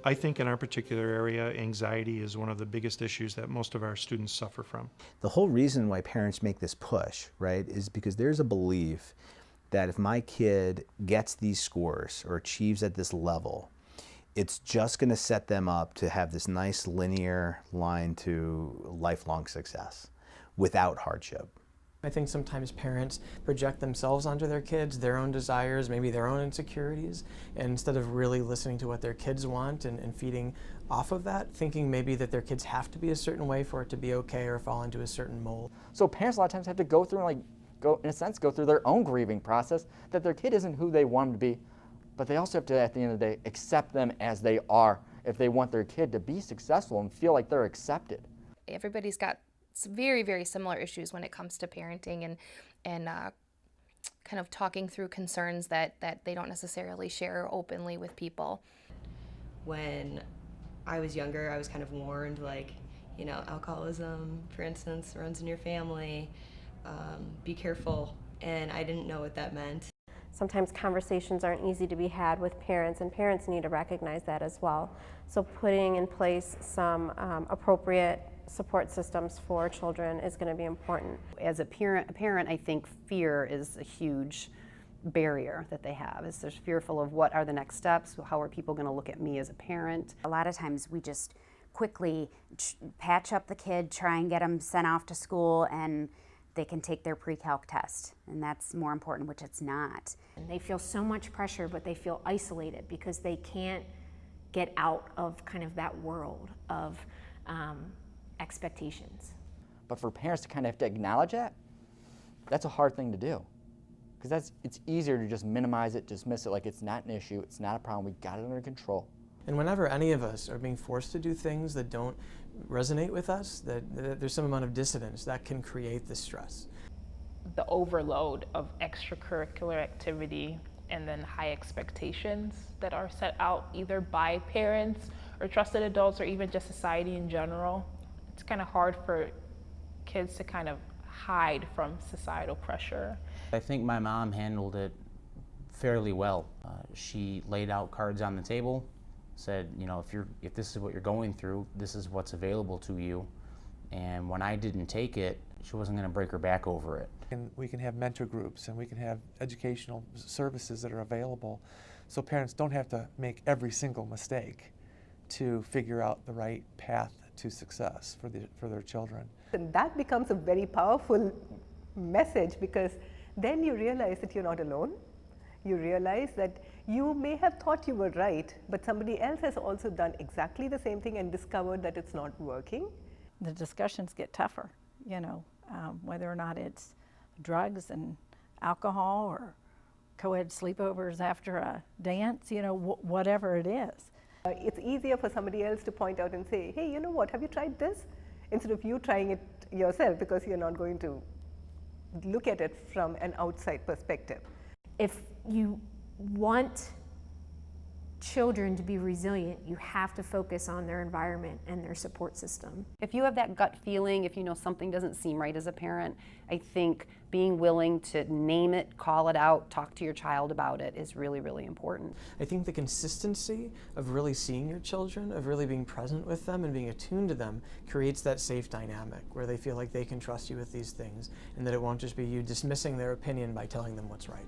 I think in our particular area, anxiety is one of the biggest issues that most of our students suffer from. The whole reason why parents make this push, right, is because there's a belief that if my kid gets these scores or achieves at this level, it's just going to set them up to have this nice linear line to lifelong success without hardship. I think sometimes parents project themselves onto their kids, their own desires, maybe their own insecurities, and instead of really listening to what their kids want and feeding off of that, thinking maybe that their kids have to be a certain way for it to be okay or fall into a certain mold. So parents a lot of times have to go through and in a sense, go through their own grieving process that their kid isn't who they want them to be, but they also have to, at the end of the day, accept them as they are if they want their kid to be successful and feel like they're accepted. Everybody's got very, very similar issues when it comes to parenting and kind of talking through concerns that they don't necessarily share openly with people. When I was younger, I was kind of warned, like, you know, alcoholism, for instance, runs in your family. Be careful, and I didn't know what that meant. Sometimes conversations aren't easy to be had with parents, and parents need to recognize that as well. So putting in place some appropriate support systems for children is going to be important. As a parent, I think fear is a huge barrier that they have. Is they're fearful of what are the next steps, how are people going to look at me as a parent. A lot of times we just quickly patch up the kid, try and get them sent off to school, and they can take their pre-calc test, and that's more important, which it's not. And they feel so much pressure, but they feel isolated because they can't get out of kind of that world of expectations. But for parents to kind of have to acknowledge that, that's a hard thing to do. Because it's easier to just minimize it, dismiss it like it's not an issue, it's not a problem, we got it under control. And whenever any of us are being forced to do things that don't resonate with us, that there's some amount of dissonance that can create this stress. The overload of extracurricular activity and then high expectations that are set out either by parents or trusted adults or even just society in general. It's kind of hard for kids to kind of hide from societal pressure. I think my mom handled it fairly well. She laid out cards on the table, said, you know, if this is what you're going through, this is what's available to you. And when I didn't take it, she wasn't going to break her back over it. And we can have mentor groups and we can have educational services that are available so parents don't have to make every single mistake to figure out the right path to success for their children. And that becomes a very powerful message, because then you realize that you're not alone. You realize that you may have thought you were right, but somebody else has also done exactly the same thing and discovered that it's not working. The discussions get tougher, you know, whether or not it's drugs and alcohol or co-ed sleepovers after a dance, you know, whatever it is. It's easier for somebody else to point out and say, hey, you know what, have you tried this? Instead of you trying it yourself, because you're not going to look at it from an outside perspective. If you want children to be resilient, you have to focus on their environment and their support system. If you have that gut feeling, if you know something doesn't seem right as a parent, I think being willing to name it, call it out, talk to your child about it is really, really important. I think the consistency of really seeing your children, of really being present with them and being attuned to them, creates that safe dynamic where they feel like they can trust you with these things and that it won't just be you dismissing their opinion by telling them what's right.